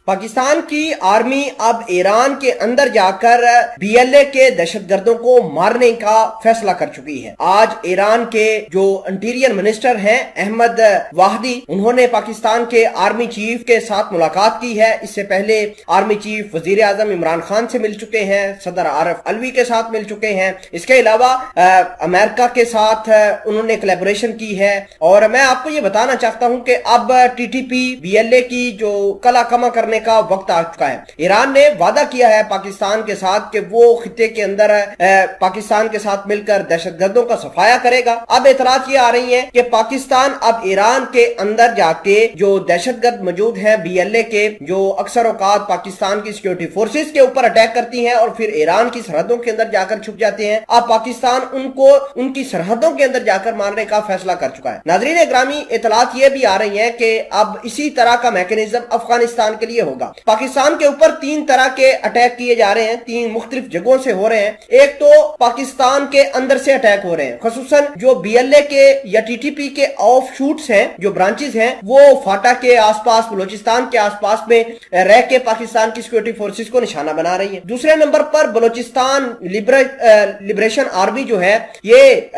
पाकिस्तान की आर्मी अब ईरान के अंदर जाकर BLA के दहशतगर्दों को मारने का फैसला कर चुकी है। आज ईरान के जो इंटीरियर मिनिस्टर हैं अहमद वाहदी, उन्होंने पाकिस्तान के आर्मी चीफ के साथ मुलाकात की है। इससे पहले आर्मी चीफ वजीर आजम इमरान खान से मिल चुके हैं, सदर आरिफ अलवी के साथ मिल चुके हैं। इसके अलावा अमेरिका के साथ उन्होंने कोलैबोरेशन की है। और मैं आपको ये बताना चाहता हूं कि अब TTP BLA की जो कला कमा करने का वक्त आ चुका है। ईरान ने वादा किया है पाकिस्तान के साथ कि वो खित्ते के अंदर पाकिस्तान के साथ मिलकर दहशतगर्दों का सफाया करेगा। अब इतलात ये आ रही है कि पाकिस्तान अब ईरान के अंदर जाके जो दहशतगर्द मौजूद हैं BLA के, जो अक्सर औकात पाकिस्तान की सिक्योरिटी फोर्सेस के ऊपर अटैक करती हैं और फिर ईरान की सरहदों के अंदर जाकर छुप जाते हैं, अब पाकिस्तान उनको उनकी सरहदों के अंदर जाकर मारने का फैसला कर चुका है। नाज़रीन ग्रामी, इतलात ये भी आ रही है कि अब इसी तरह का मैकेनिज्म अफगानिस्तान के लिए होगा। पाकिस्तान के ऊपर 3 तरह के अटैक किए जा रहे हैं, 3 मुख्तलिफ जगहों से हो रहे हैं। एक तो पाकिस्तान के अंदर से अटैक हो रहे हैं, खुसूसन जो BLA के या TTP के ऑफ शूट्स हैं, जो ब्रांचेस हैं, वो फाटा के आसपास, बलोचिस्तान के आसपास में रह के पाकिस्तान की सिक्योरिटी फोर्सेस को निशाना बना रही है। दूसरे नंबर पर बलोचिस्तान लिबरेशन आर्मी जो है, ये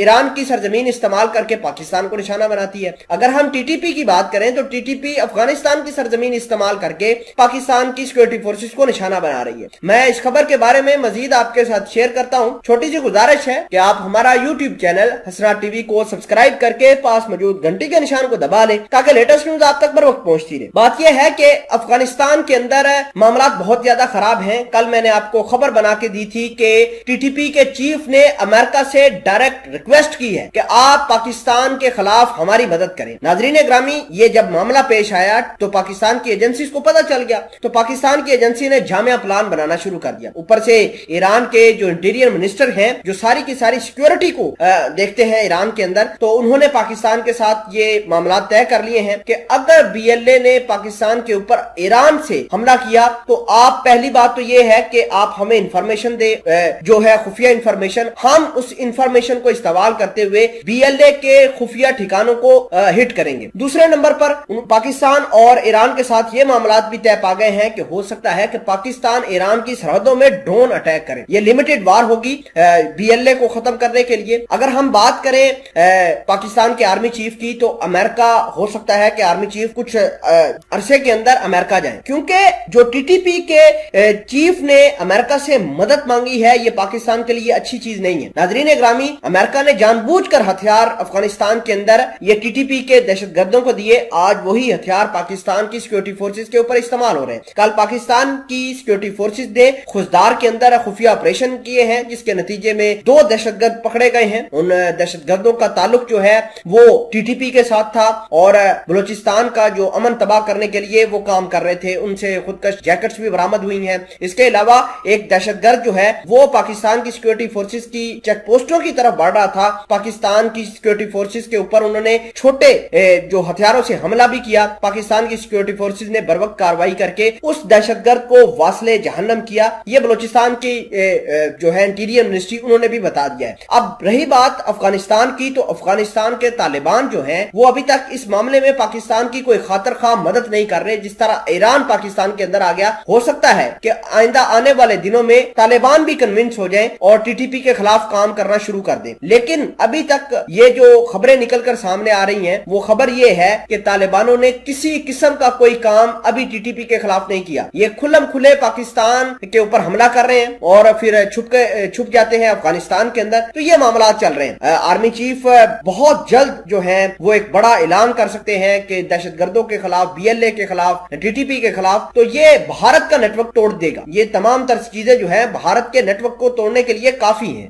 ईरान की सरजमीन इस्तेमाल करके पाकिस्तान को निशाना बनाती है। अगर हम TTP की बात करें तो TTP अफगानिस्तान की सरजमीन इस्तेमाल करके पाकिस्तान की सिक्योरिटी फोर्सेस को निशाना बना रही है। मैं इस खबर के बारे में मजीद आपके साथ शेयर करता हूं। छोटी सी गुजारिश है कि आप हमारा YouTube चैनल हसनात टीवी को सब्सक्राइब करके पास मौजूद घंटी के निशान को दबा लें ताकि लेटेस्ट न्यूज आप तक बर वक्त पहुंचती रहे। बात यह है कि अफगानिस्तान के अंदर मामला बहुत ज्यादा खराब हैं। कल मैंने आपको खबर बना के दी थी कि TTP के चीफ ने अमेरिका से डायरेक्ट रिक्वेस्ट की है कि आप पाकिस्तान के खिलाफ हमारी मदद करें। नाजरीन ग्रामी, ये जब मामला पेश आया तो पाकिस्तान की एजेंसी को पता चल गया, तो पाकिस्तान की एजेंसी ने जामिया प्लान बनाना शुरू कर दिया। ऊपर से ईरान के जो इंटीरियर मिनिस्टर हैं, जो सारी की सारी सिक्योरिटी को देखते हैं ईरान के अंदर, तो उन्होंने पाकिस्तान के साथ ये मामला तय कर लिए हैं कि अगर BLA ने पाकिस्तान के ऊपर ईरान से हमला किया तो आप, पहली बात तो ये है कि आप हमें इंफॉर्मेशन दे, जो है खुफिया इंफॉर्मेशन, हम उस इंफॉर्मेशन को इस्तेमाल करते हुए BLA के खुफिया ठिकानों को हिट करेंगे। दूसरे नंबर पर पाकिस्तान और ईरान के साथ ये मामलात भी तय पा गए हैं कि हो सकता है कि पाकिस्तान ईरान की सरहदों में ड्रोन अटैक करे। ये लिमिटेड वार होगी BLA को खत्म करने के लिए। अगर हम बात करें पाकिस्तान के आर्मी चीफ की, तो अमेरिका, हो सकता है कि आर्मी चीफ कुछ अरसे के अंदर अमेरिका जाए, क्योंकि जो TTP के चीफ ने अमेरिका से मदद मांगी है, ये पाकिस्तान के लिए अच्छी चीज नहीं है। नाजरीन ग्रामी, अमेरिका ने जानबूझकर हथियार अफगानिस्तान के अंदर ये TTP के दहशतगर्दों को दिए। आज वही हथियार पाकिस्तान की सिक्योरिटी फोर्सेस के ऊपर इस्तेमाल हो रहे हैं। कल पाकिस्तान की सिक्योरिटी फोर्सेस ने खुजदार के अंदर खुफिया ऑपरेशन किए हैं, जिसके नतीजे में 2 दहशतगर्द पकड़े गए हैं। उन दहशतगर्दों का ताल्लुक जो है वो TTP के साथ था और बलोचिस्तान का जो अमन तबाह करने के लिए वो काम कर रहे थे। उनसे खुदकश जैकेट्स भी बरामद हुई हैं। इसके अलावा एक दहशतगर्द जो है वो पाकिस्तान की सिक्योरिटी फोर्सेस की चेक पोस्टों की तरफ बढ़ रहा था। पाकिस्तान की सिक्योरिटी फोर्सेस के ऊपर उन्होंने छोटे जो हथियारों से हमला भी किया। पाकिस्तान की सिक्योरिटी फोर्सेस ने बरवक्त कार्रवाई करके उस दहशतगर्द को वासले जहन्नम किया। ये बलोचिस्तान की जो है इंटीरियर मिनिस्ट्री, उन्होंने भी बता दिया है। अब रही बात अफगानिस्तान की, तो अफगानिस्तान के तालिबान जो हैं वो अभी तक इस मामले में पाकिस्तान की कोई खातिर खा मदद नहीं कर रहे। जिस तरह ईरान पाकिस्तान के अंदर आ गया, हो सकता है कि आइंदा आने वाले दिनों में तालिबान भी कन्विंस हो जाएं और TTP के खिलाफ काम करना शुरू कर दें। लेकिन अभी तक ये जो खबरें निकलकर सामने आ रही हैं, वो खबर ये है कि तालिबानों ने किसी किस्म का कोई काम अभी TTP के खिलाफ नहीं किया। ये खुल्लम खुले पाकिस्तान के ऊपर हमला कर रहे हैं और फिर छुप जाते हैं अफगानिस्तान के अंदर। तो ये मामला चल रहे हैं। आर्मी चीफ बहुत जल्द जो है वो एक बड़ा ऐलान कर सकते हैं कि दहशतगर्दों के खिलाफ, BLA के खिलाफ, TTP के खिलाफ, तो ये भारत का नेटवर्क तोड़ देगा। ये तमाम तरह चीजें जो है भारत के नेटवर्क को तोड़ने के लिए काफी हैं।